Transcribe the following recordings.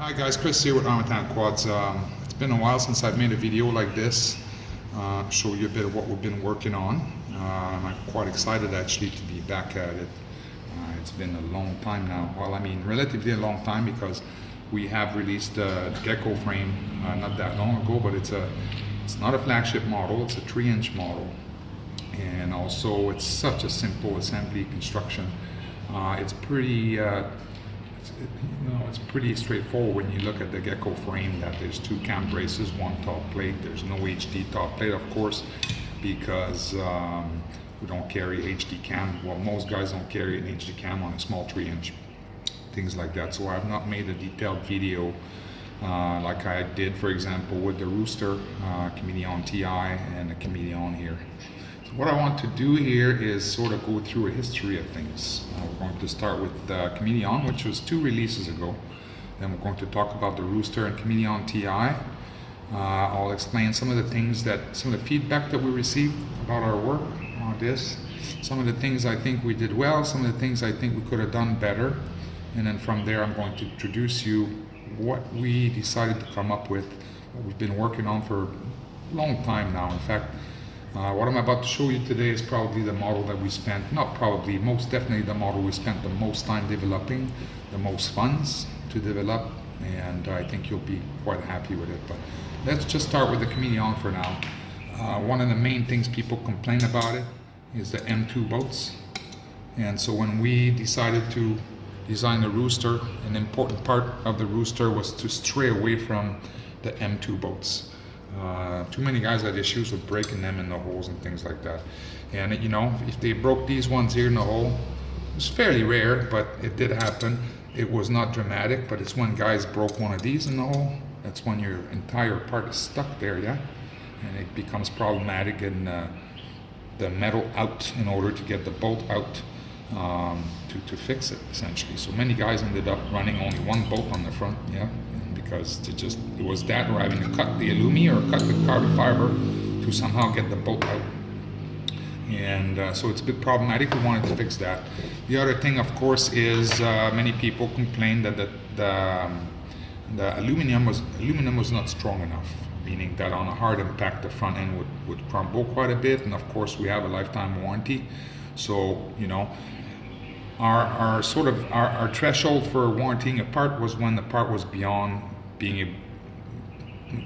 Hi guys, Chris here with Armattan Quads. It's been a while since I've made a video like this, show you a bit of what we've been working on. I'm quite excited actually to be back at it. It's been a long time now. Well, I mean relatively a long time because we have released the Gecko frame not that long ago, but it's not a flagship model, it's a 3-inch model. And also it's such a simple assembly construction. It's pretty it's pretty straightforward when you look at the Gecko frame, that there's 2 cam braces, 1 top plate. There's no HD top plate, of course, because we don't carry HD cam. Well, most guys don't carry an HD cam on a small 3-inch, things like that. So I've not made a detailed video like I did, for example, with the Rooster, Chameleon TI, and the Chameleon here. So what I want to do here is sort of go through a history of things. We're going to start with the Chameleon, which was 2 releases ago. Then we're going to talk about the Rooster and Chameleon TI. I'll explain some of the things some of the feedback that we received about our work on this. Some of the things I think we did well, some of the things I think we could have done better. And then from there I'm going to introduce you what we decided to come up with, what we've been working on for a long time now. In fact, what I'm about to show you today is probably the model that we spent, not probably, most definitely the model we spent the most time developing, the most funds to develop, and I think you'll be quite happy with it. But let's just start with the Chameleon for now. One of the main things people complain about it is the M2 boats. And so when we decided to design the Rooster, an important part of the Rooster was to stray away from the M2 boats. Too many guys had issues with breaking them in the holes and things like that. And you know, if they broke these ones here in the hole, it was fairly rare, but it did happen. It was not dramatic, but it's when guys broke one of these in the hole, that's when your entire part is stuck there, yeah? And it becomes problematic getting the metal out in order to get the bolt out to fix it, essentially. So many guys ended up running only 1 bolt on the front, yeah? Because it was that, or having to cut the alumi or cut the carbon fiber to somehow get the bolt out. And so it's a bit problematic. We wanted to fix that. The other thing, of course, is many people complained that the aluminum was not strong enough, meaning that on a hard impact the front end would crumble quite a bit. And of course we have a lifetime warranty, so you know, our threshold for warranting a part was when the part was beyond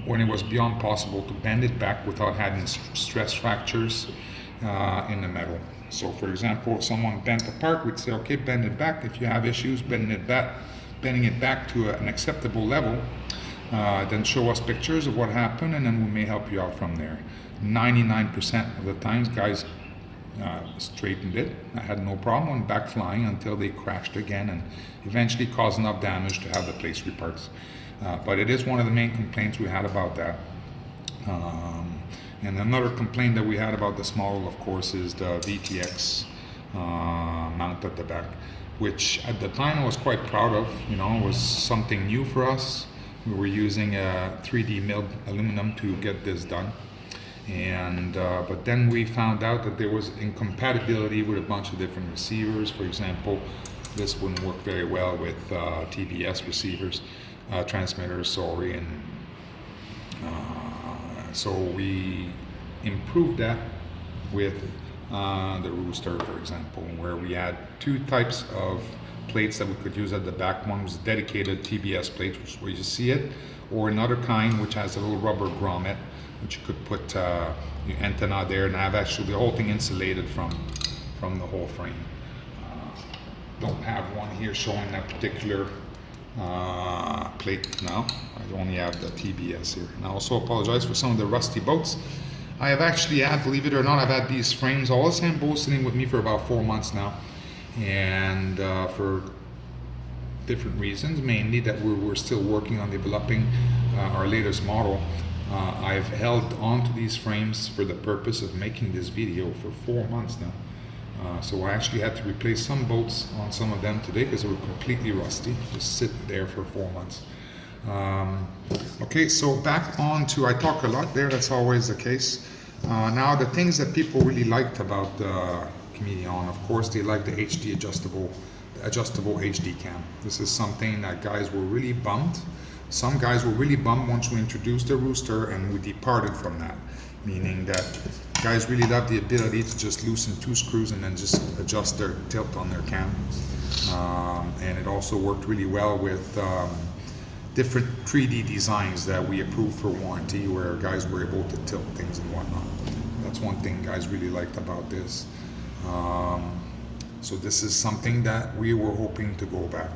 when it was beyond possible to bend it back without having stress fractures in the metal. So for example, if someone bent the part, we'd say, okay, bend it back. If you have issues bending it back to an acceptable level, then show us pictures of what happened, and then we may help you out from there. 99% of the times guys straightened it. I had no problem, went back flying until they crashed again and eventually caused enough damage to have the place reparts. But it is one of the main complaints we had about that. And another complaint that we had about this model, of course, is the VTX mount at the back, which at the time I was quite proud of. You know, it was something new for us. We were using a 3D milled aluminum to get this done. And but then we found out that there was incompatibility with a bunch of different receivers. For example, this wouldn't work very well with TBS receivers, transmitters, sorry, and so we improved that with the Rooster, for example, where we had 2 types of plates that we could use at the back. One was dedicated TBS plate, which is where you see it, or another kind which has a little rubber grommet, which you could put your antenna there and have actually the whole thing insulated from the whole frame. Don't have one here showing that particular plate now. I only have the TBS here. And I also apologize for some of the rusty bolts. I have actually had, believe it or not, I've had these frames, all the same bolts, sitting with me for about 4 months now. And for different reasons, mainly that we're still working on developing our latest model. I've held on to these frames for the purpose of making this video for 4 months now. So I actually had to replace some bolts on some of them today because they were completely rusty, just sitting there for 4 months. Okay, so back on to, I talk a lot there, that's always the case. Now the things that people really liked about the Chameleon, of course, they like the HD adjustable HD cam. This is something that guys were really bummed Some guys were really bummed once we introduced the Rooster and we departed from that, meaning that guys really love the ability to just loosen 2 screws and then just adjust their tilt on their cam. And it also worked really well with different 3D designs that we approved for warranty, where guys were able to tilt things and whatnot. That's one thing guys really liked about this. So this is something that we were hoping to go back.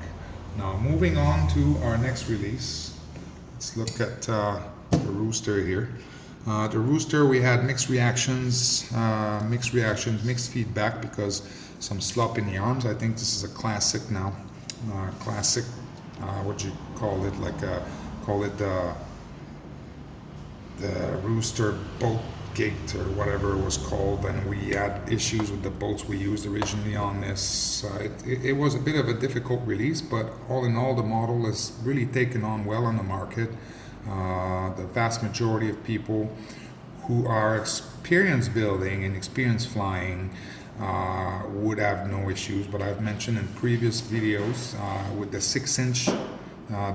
Now moving on to our next release, let's look at the Rooster here. The Rooster, we had mixed reactions, mixed feedback, because some slop in the arms. I think this is a classic now. Classic, what do you call it? Call it the Rooster bolt gate or whatever it was called, and we had issues with the bolts we used originally on this. It was a bit of a difficult release, but all in all, the model has really taken on well on the market. The vast majority of people who are experienced building and experienced flying would have no issues, but I've mentioned in previous videos with the 6-inch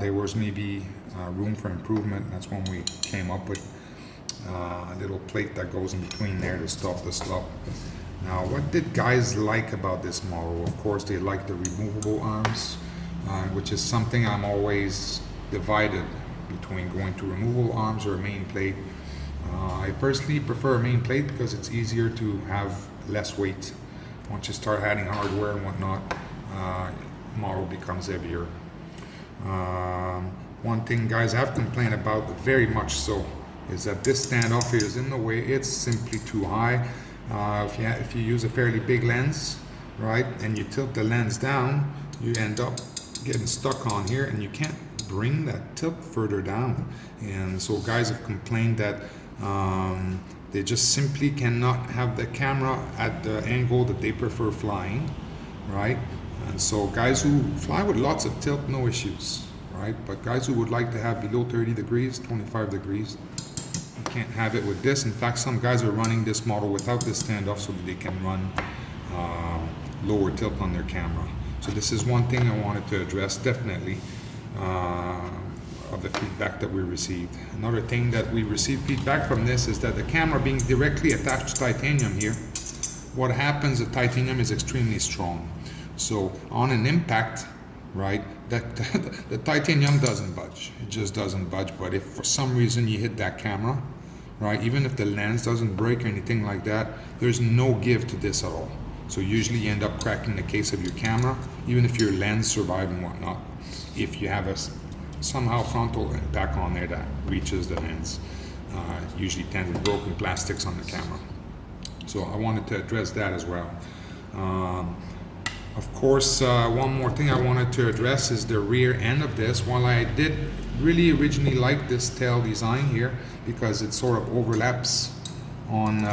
there was maybe room for improvement. That's when we came up with a little plate that goes in between there to stop the slop. Now, what did guys like about this model? Of course, they like the removable arms, which is something I'm always divided between going to removable arms or a main plate. I personally prefer a main plate because it's easier to have less weight. Once you start adding hardware and whatnot, model becomes heavier. One thing guys have complained about, very much so, is that this standoff here is in the way. It's simply too high. If you use a fairly big lens, right, and you tilt the lens down, you end up getting stuck on here, and you can't bring that tilt further down. And so guys have complained that they just simply cannot have the camera at the angle that they prefer flying, right? And so guys who fly with lots of tilt, no issues, right? But guys who would like to have below 30 degrees, 25 degrees, you can't have it with this. In fact, some guys are running this model without this standoff so that they can run lower tilt on their camera. So this is one thing I wanted to address, definitely, of the feedback that we received. Another thing that we received feedback from this is that the camera being directly attached to titanium here, what happens, the titanium is extremely strong. So on an impact, right, the titanium doesn't budge. It just doesn't budge. But if for some reason you hit that camera, right, even if the lens doesn't break or anything like that, there's no give to this at all. So usually you end up cracking the case of your camera, even if your lens survives and whatnot, if you have a somehow frontal impact on there that reaches the lens. Usually tends with broken plastics on the camera. So I wanted to address that as well. Of course, one more thing I wanted to address is the rear end of this. While I did really originally like this tail design here because it sort of overlaps on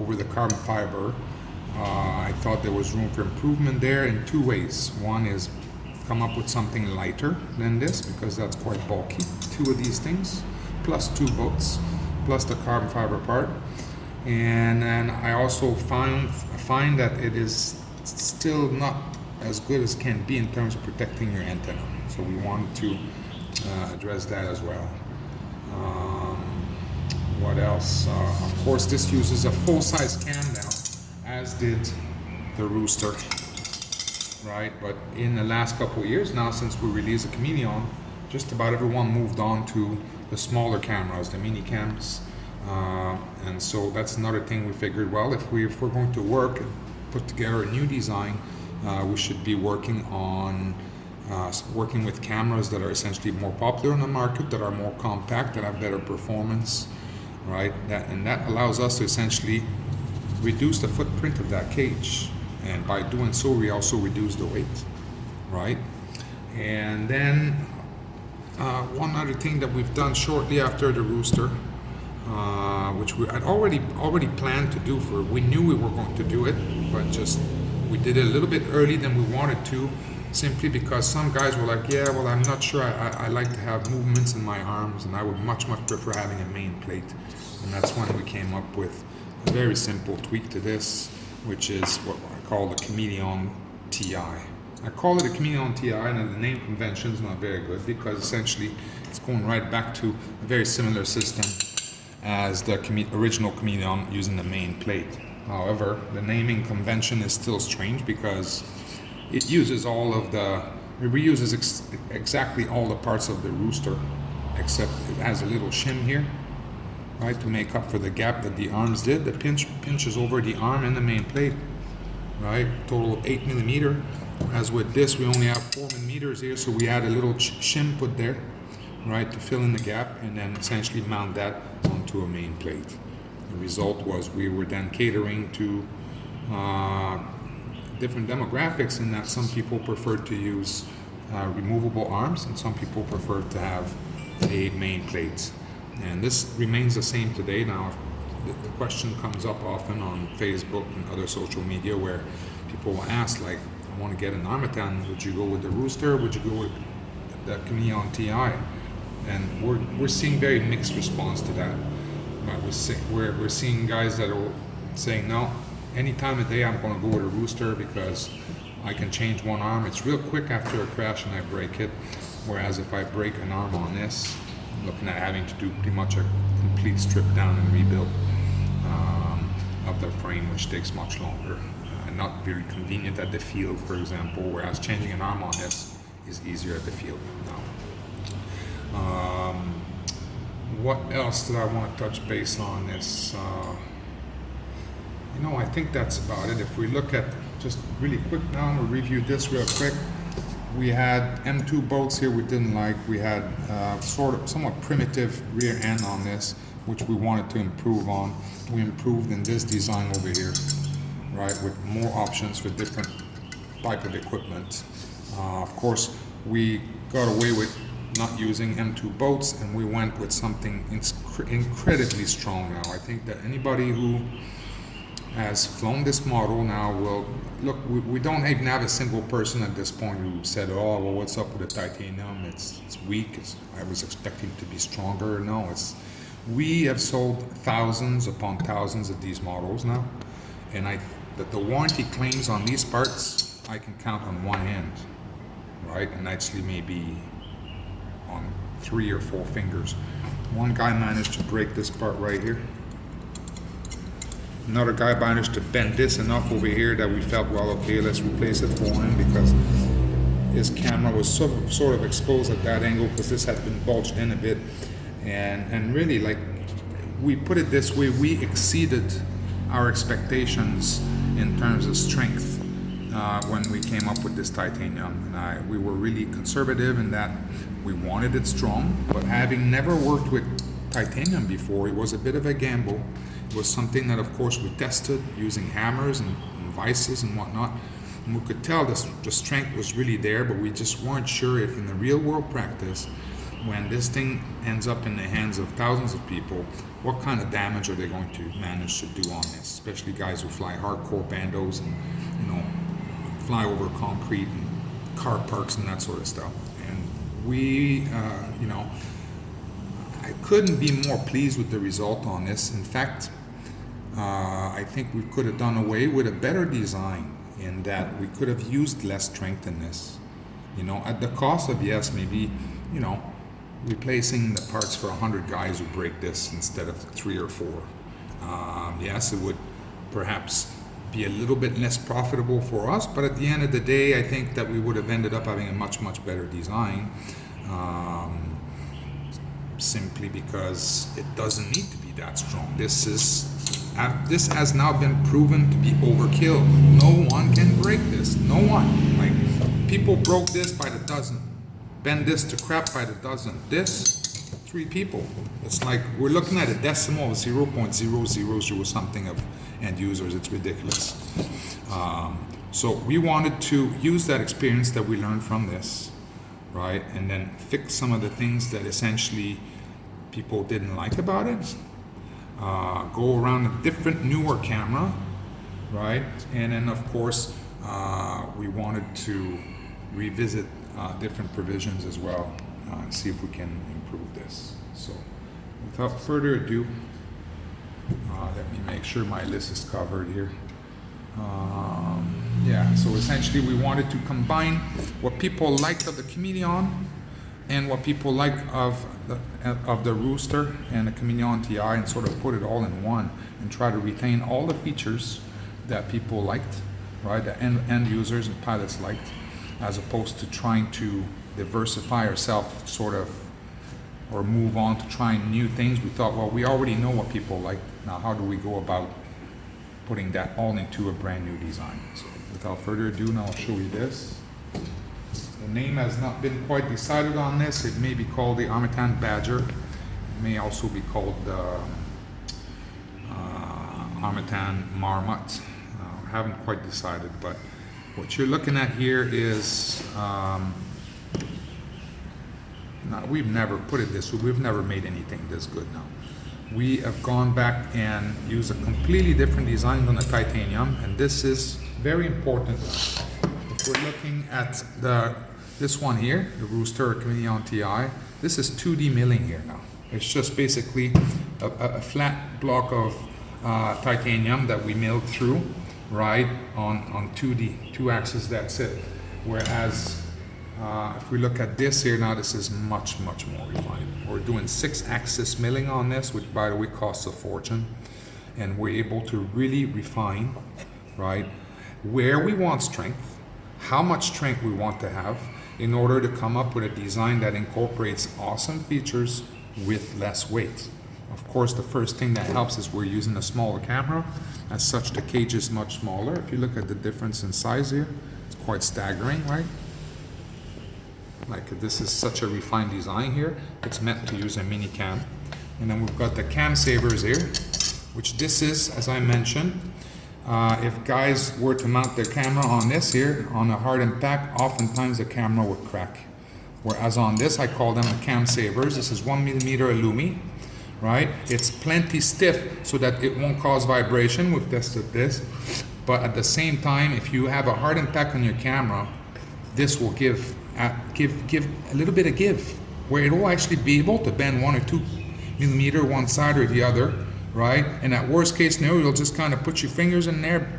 over the carbon fiber, I thought there was room for improvement there in 2 ways. One is come up with something lighter than this, because that's quite bulky. 2 of these things, plus 2 bolts, plus the carbon fiber part. And then I also find that it is still not as good as can be in terms of protecting your antenna. So we wanted to address that as well. What else? Of course, this uses a full-size cam now, as did the Rooster, right? But in the last couple of years now, since we released the Chameleon, just about everyone moved on to the smaller cameras, the mini cams. And so that's another thing we figured, well, if we're going to work and put together a new design, we should be working on working with cameras that are essentially more popular in the market, that are more compact, that have better performance, right? And that allows us to essentially reduce the footprint of that cage, and by doing so we also reduce the weight, right? And then one other thing that we've done shortly after the Rooster, which we had already planned to do, we knew we were going to do it, but just we did it a little bit early than we wanted to, simply because some guys were like, yeah, well, I'm not sure I like to have movements in my arms, and I would much prefer having a main plate. And that's when we came up with a very simple tweak to this, which is what I call the Chameleon TI. I call it a Chameleon TI, and the name convention is not very good because essentially it's going right back to a very similar system as the original Chameleon using the main plate. However, the naming convention is still strange because it uses it reuses exactly all the parts of the Rooster, except it has a little shim here, right, to make up for the gap that the arms did. The pinches over the arm and the main plate, right, total 8 millimeter. As with this, we only have 4 millimeters here, so we had a little shim put there, right, to fill in the gap, and then essentially mount that onto a main plate. The result was we were then catering to different demographics in that some people preferred to use removable arms and some people preferred to have a main plate. And this remains the same today. Now, the question comes up often on Facebook and other social media where people will ask, like, I want to get an Armattan, would you go with the Rooster, would you go with the Chameleon TI? And we're seeing very mixed response to that. We're seeing guys that are saying, no, any time of day I'm going to go with a Rooster because I can change one arm. It's real quick after a crash and I break it. Whereas if I break an arm on this, I'm looking at having to do pretty much a complete strip down and rebuild of the frame, which takes much longer. Not very convenient at the field, for example, whereas changing an arm on this is easier at the field now. What else did I want to touch base on this? I think that's about it. If we look at just really quick now, we'll review this real quick. We had M2 bolts here we didn't like. We had somewhat primitive rear end on this, which we wanted to improve on. We improved in this design over here, right, with more options for different type of equipment. Of course, we got away with not using M2 bolts, and we went with something incredibly strong now. I think that anybody who has flown this model now will look. We don't even have a single person at this point who said, "Oh, well, what's up with the titanium? It's weak. I was expecting to be stronger." No, we have sold thousands upon thousands of these models now, and that the warranty claims on these parts I can count on one hand, right, and actually maybe on 3 or 4 fingers. One guy managed to break this part right here. Another guy managed to bend this enough over here that we felt, well, okay, let's replace it for him because his camera was sort of exposed at that angle because this had been bulged in a bit. And really, like, we put it this way, we exceeded our expectations in terms of strength when we came up with this titanium. And we were really conservative in that we wanted it strong, but having never worked with titanium before, it was a bit of a gamble. It was something that, of course, we tested using hammers and vices and whatnot. And we could tell the strength was really there, but we just weren't sure if in the real world practice, when this thing ends up in the hands of thousands of people, what kind of damage are they going to manage to do on this, especially guys who fly hardcore bandos and, fly over concrete and car parks and that sort of stuff. And we, I couldn't be more pleased with the result on this. In fact, I think we could have done away with a better design in that we could have used less strength in this, at the cost of, yes, maybe, replacing the parts for 100 guys who break this instead of 3 or 4. Yes, it would perhaps be a little bit less profitable for us, but at the end of the day, I think that we would have ended up having a much, much better design, simply because it doesn't need to be that strong. This has now been proven to be overkill. No one can break this. No one. Like, people broke this by the dozen. Bend this to crap by the dozen. This, 3 people. It's like we're looking at a decimal of 0.000 something of end users. It's ridiculous. So we wanted to use that experience that we learned from this, right, and then fix some of the things that essentially people didn't like about it. Go around a different, newer camera, right, and then of course we wanted to revisit different provisions as well, and see if we can improve this. So without further ado, let me make sure my list is covered here. Yeah, so essentially we wanted to combine what people liked of the Chameleon and what people like of the Rooster and the Chameleon TI, and sort of put it all in one and try to retain all the features that people liked, right? The end users and pilots liked, as opposed to trying to diversify ourselves, sort of, or move on to trying new things. We thought, well, we already know what people like. Now, how do we go about putting that all into a brand new design? So without further ado, now I'll show you this. The name has not been quite decided on this. It may be called the Armattan Badger. It may also be called the Armattan Marmotte. I haven't quite decided, but what you're looking at here is, we've never put it this way. We've never made anything this good now. We have gone back and used a completely different design on the titanium, and this is very important. If we're looking at this one here, the Rooster Chameleon TI, this is 2D milling here now. It's just basically a flat block of titanium that we milled through, right, on 2D, 2 axes, that's it. Whereas if we look at this here now, this is much more refined. We're doing 6-axis milling on this, which by the way costs a fortune, and we're able to really refine, right, where we want strength, how much strength we want to have, in order to come up with a design that incorporates awesome features with less weight. Of course, the first thing that helps is we're using a smaller camera. As such, the cage is much smaller. If you look at the difference in size here, it's quite staggering, right? Like, this is such a refined design here. It's meant to use a mini cam. And then we've got the cam savers here, which this is, as I mentioned, if guys were to mount their camera on this here, on a hard impact, oftentimes the camera would crack. Whereas on this, I call them the cam savers. This is 1mm Illumi, right? It's plenty stiff so that it won't cause vibration. We've tested this. But at the same time, if you have a hard impact on your camera, this will give a little bit of give, where it will actually be able to bend 1 or 2 millimeter one side or the other, right? And at worst case scenario, you'll just kind of put your fingers in there,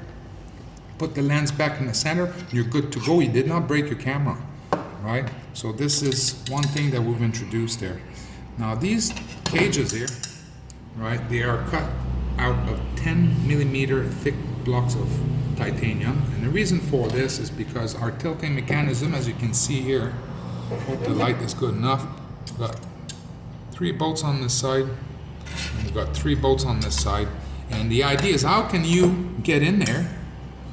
put the lens back in the center, and you're good to go. You did not break your camera, right? So this is one thing that we've introduced there. Now these cages here, right, they are cut out of 10 millimeter thick blocks of titanium, and the reason for this is because our tilting mechanism, as you can see here, hope the light is good enough, we've got 3 bolts on this side, and we've got 3 bolts on this side, and the idea is, how can you get in there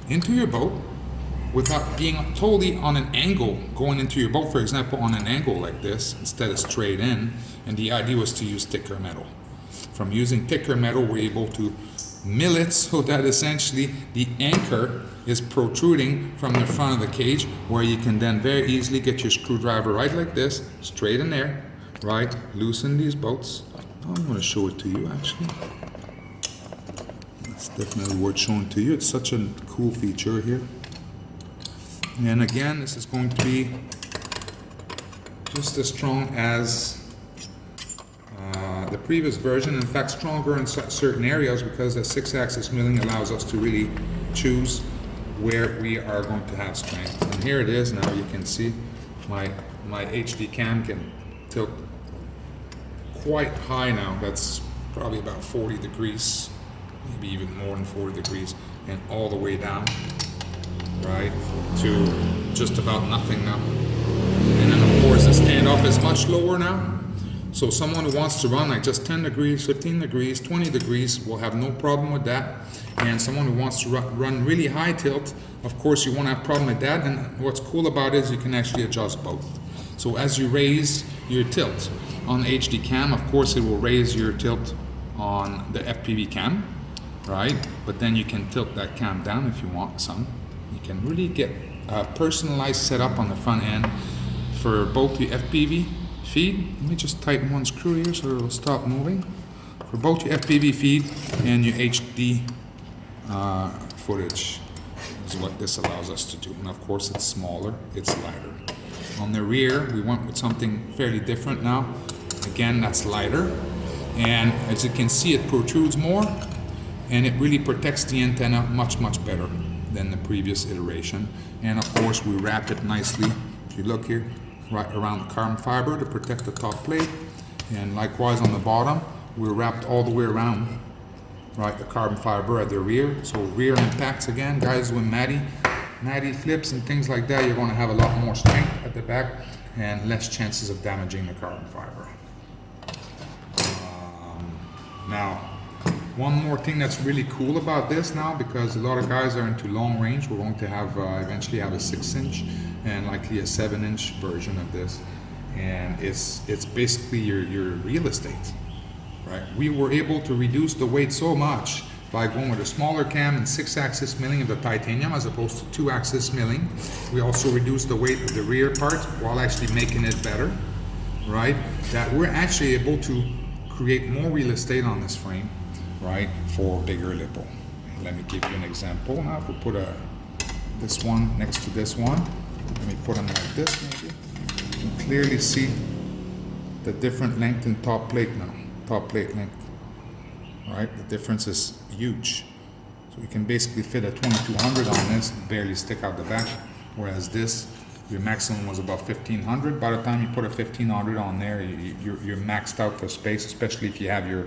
into your boat without being totally on an angle going into your boat, for example, on an angle like this instead of straight in. And the idea was to use thicker metal. From using thicker metal, we're able to mill it so that essentially the anchor is protruding from the front of the cage, where you can then very easily get your screwdriver right like this, straight in there, right, loosen these bolts. I'm going to show it to you actually. It's definitely worth showing to you. It's such a cool feature here. And again, this is going to be just as strong as the previous version, in fact stronger in certain areas, because the 6-axis milling allows us to really choose where we are going to have strength. And here it is now. You can see my HD cam can tilt quite high now. That's probably about 40 degrees, maybe even more than 40 degrees, and all the way down, right, to just about nothing now. And then of course the standoff is much lower now. So someone who wants to run like just 10 degrees, 15 degrees, 20 degrees will have no problem with that. And someone who wants to run really high tilt, of course you won't have a problem with that. And what's cool about it is you can actually adjust both. So as you raise your tilt on the HD cam, of course it will raise your tilt on the FPV cam, right? But then you can tilt that cam down if you want some. You can really get a personalized setup on the front end for both the FPV feed. Let me just tighten one screw here so it'll stop moving. For both your FPV feed and your HD footage is what this allows us to do. And of course it's smaller, it's lighter. On the rear, we went with something fairly different now. Again, that's lighter. And as you can see, it protrudes more, and it really protects the antenna much better. than the previous iteration. And of course we wrap it nicely, if you look here, right around the carbon fiber to protect the top plate. And likewise on the bottom, we're wrapped all the way around, right, the carbon fiber at the rear. So rear impacts again, guys, with Matty flips and things like that, you're going to have a lot more strength at the back and less chances of damaging the carbon fiber. Now, one more thing that's really cool about this now, because a lot of guys are into long range, we're going to have eventually have a 6-inch and likely a 7-inch version of this, and it's basically your real estate, right? We were able to reduce the weight so much by going with a smaller cam and 6-axis milling of the titanium as opposed to 2-axis milling. We also reduced the weight of the rear parts while actually making it better, right? That we're actually able to create more real estate on this frame, right, for bigger lipo. Let me give you an example. Now if we put this one next to this one, let me put them like this maybe. You can clearly see the different length in top plate now, top plate length, right? The difference is huge. So we can basically fit a 2200 on this, barely stick out the back, whereas this, your maximum was about 1500. By the time you put a 1500 on there, you're maxed out for space, especially if you have your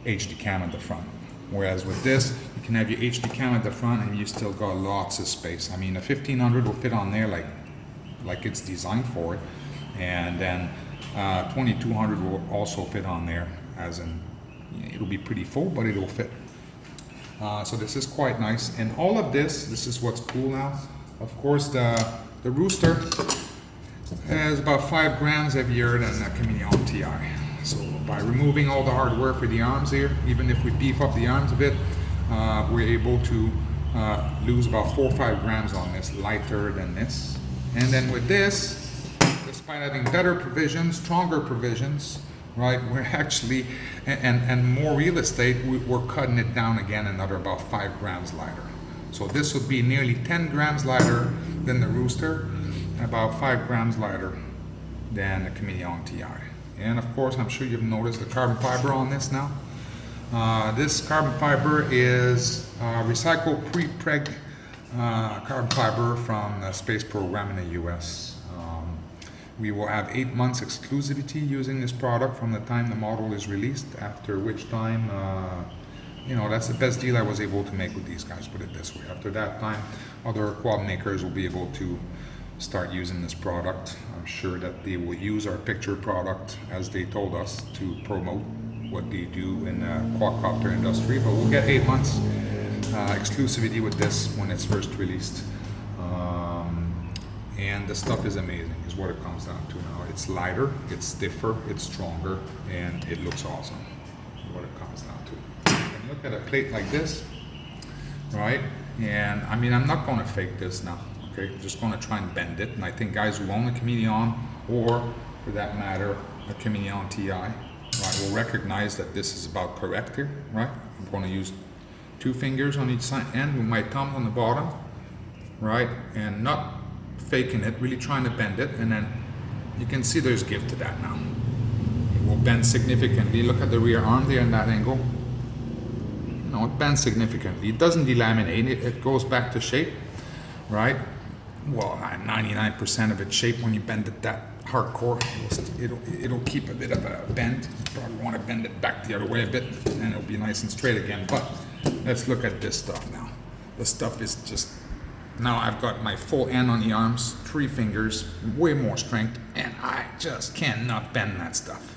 HD cam at the front. Whereas with this, you can have your HD cam at the front and you still got lots of space. I mean, a 1500 will fit on there like it's designed for it, and then 2200 will also fit on there, as in, it'll be pretty full, but it'll fit. So this is quite nice, and all of this is what's cool now. Of course, the Rooster has about 5 grams heavier than the Chameleon TI. So by removing all the hardware for the arms here, even if we beef up the arms a bit, we're able to lose about 4 or 5 grams on this, lighter than this. And then with this, despite having better provisions, stronger provisions, right, we're actually, and more real estate, we're cutting it down again another about 5 grams lighter. So this would be nearly 10 grams lighter than the Rooster, and about 5 grams lighter than the Chameleon TI. And of course, I'm sure you've noticed the carbon fiber on this now. This carbon fiber is recycled pre-preg carbon fiber from the space program in the US. We will have 8 months exclusivity using this product from the time the model is released, after which time, you know, that's the best deal I was able to make with these guys, put it this way. After that time, other quad makers will be able to start using this product. I'm sure that they will use our picture product, as they told us, to promote what they do in the quadcopter industry, but we'll get 8 months exclusivity with this when it's first released. And the stuff is amazing, is what it comes down to now. It's lighter, it's stiffer, it's stronger, and it looks awesome, is what it comes down to. Look at a plate like this, right? And I mean, I'm not going to fake this now, okay? I'm just going to try and bend it. And I think guys who own a Chameleon, or for that matter, a Chameleon TI, right, will recognize that this is about correct here, right? I'm going to use 2 fingers on each side and with my thumb on the bottom, right? And not faking it, really trying to bend it. And then you can see there's give to that now. It will bend significantly. Look at the rear arm there in that angle. No, it bends significantly. It doesn't delaminate, it goes back to shape, right? Well, 99% of its shape when you bend it that hardcore, it'll keep a bit of a bend. You probably want to bend it back the other way a bit, and it'll be nice and straight again. But let's look at this stuff now. The stuff is just, now I've got my full end on the arms, 3 fingers, way more strength, and I just cannot bend that stuff.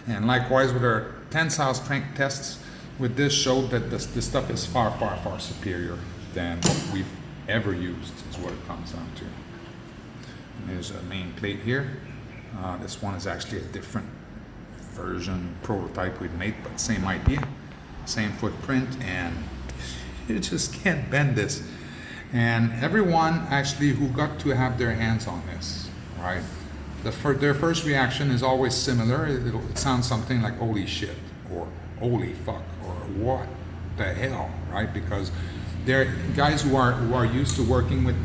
And likewise with our tensile strength tests, with this showed that this stuff is far, far, far superior than what we've ever used, is what it comes down to. And there's a main plate here. This one is actually a different version, prototype we've made, but same idea, same footprint, and you just can't bend this. And everyone actually who got to have their hands on this, right, their first reaction is always similar. It sounds something like holy shit, or holy fuck, or what the hell, right? Because they're guys who are used to working with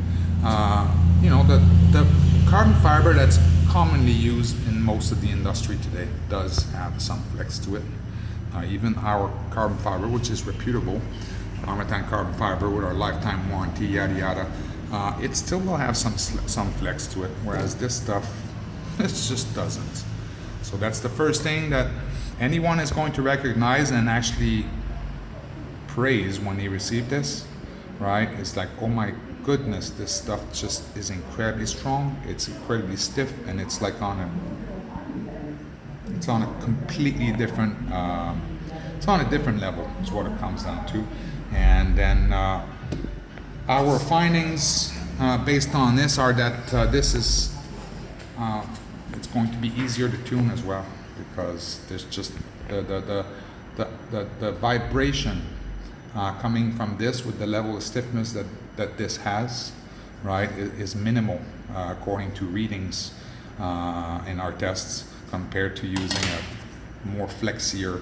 you know, the carbon fiber that's commonly used in most of the industry today does have some flex to it. Even our carbon fiber, which is reputable, Armattan carbon fiber with our lifetime warranty, yada yada. It still will have some flex to it, whereas this stuff, it just doesn't. So that's the first thing that anyone is going to recognize and actually praise when they receive this, right? It's like, oh my goodness, this stuff just is incredibly strong. It's incredibly stiff, and it's like on a completely different, it's on a different level is what it comes down to. And then our findings based on this are that this is, it's going to be easier to tune as well, because there's just the vibration coming from this with the level of stiffness that this has, right, is minimal according to readings in our tests, compared to using a more flexier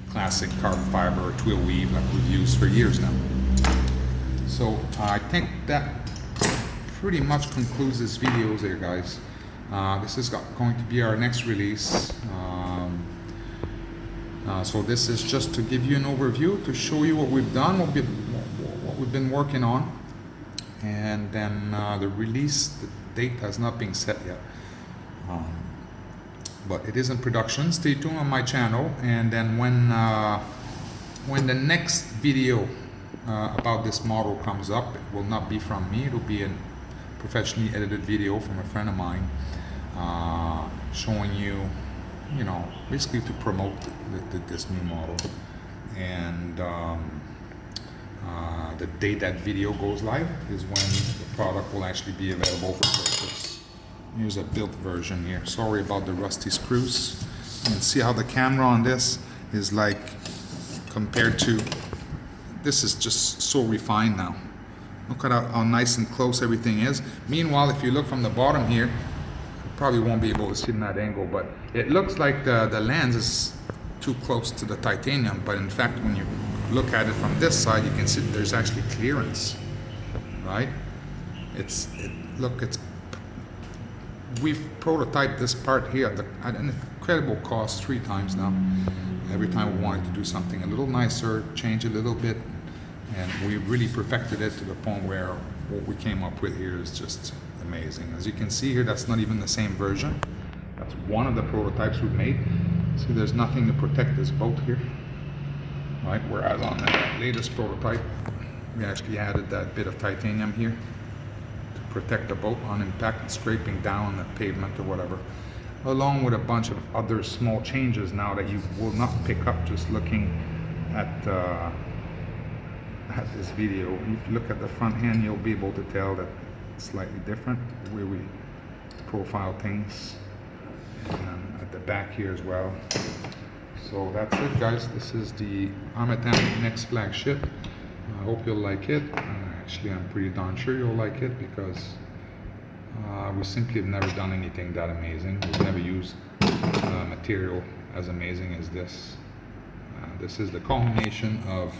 classic carbon fiber or twill weave that we've used for years now. So I think that pretty much concludes this video here, guys. This is going to be our next release. So this is just to give you an overview, to show you what we've done, what we've been working on, and then the release, the date has not been set yet, but it is in production. Stay tuned on my channel, and then when the next video about this model comes up, it will not be from me. It'll be a professionally edited video from a friend of mine, showing you, basically to promote this new model. And the date that video goes live is when the product will actually be available for purchase. Here's a built version here. Sorry about the rusty screws. You can see how the camera on this is like compared to, this is just so refined now. Look at how nice and close everything is. Meanwhile, if you look from the bottom here, you probably won't be able to see in that angle, but it looks like the lens is too close to the titanium, but in fact when you look at it from this side, you can see there's actually clearance, right? We've prototyped this part here at an incredible cost 3 times now. Every time we wanted to do something a little nicer, change a little bit, and we really perfected it to the point where what we came up with here is just amazing. As you can see here, that's not even the same version. That's one of the prototypes we've made. See, there's nothing to protect this boat here, right? Whereas on the latest prototype, we actually added that bit of titanium here to protect the boat on impact and scraping down the pavement or whatever, along with a bunch of other small changes now that you will not pick up just looking at this video. If you look at the front hand, you'll be able to tell that it's slightly different the way we profile things, and at the back here as well. So that's it, guys. This is the Armattan next flagship. I hope you'll like it. Actually, I'm pretty darn sure you'll like it, because we simply have never done anything that amazing. We've never used material as amazing as this. This is the culmination of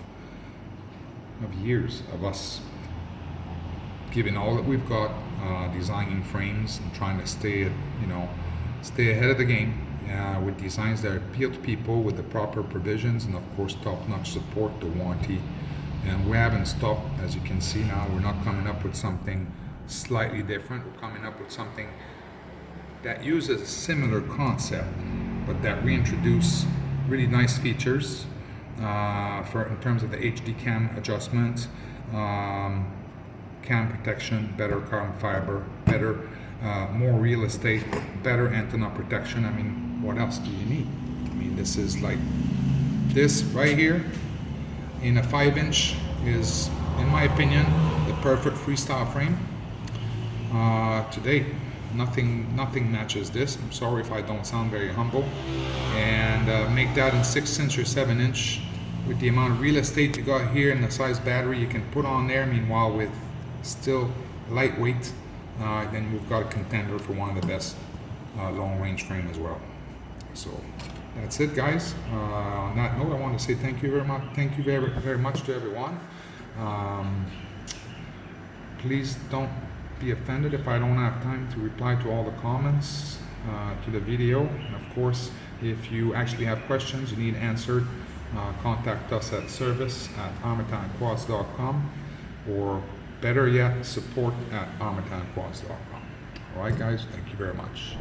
years of us giving all that we've got, designing frames and trying to stay ahead of the game with designs that appeal to people with the proper provisions, and of course top-notch support, the warranty. And we haven't stopped. As you can see now, we're not coming up with something slightly different. We're coming up with something that uses a similar concept, but that reintroduce really nice features in terms of the HD cam adjustment, cam protection, better carbon fiber, better, more real estate, better antenna protection. I mean, what else do you need? I mean, this is like, this right here in a 5-inch is, in my opinion, the perfect freestyle frame. To date, nothing matches this. I'm sorry if I don't sound very humble. And make that in 6-inch or 7-inch with the amount of real estate you got here and the size battery you can put on there. Meanwhile, with still lightweight, then we've got a contender for one of the best long-range frame as well. So that's it, guys. On that note, I want to say thank you very much. Thank you very, very much to everyone. Please don't be offended if I don't have time to reply to all the comments to the video. And of course, if you actually have questions you need answered, contact us at service@armattanquads.com, or better yet, support@armattanquads.com. All right, guys, thank you very much.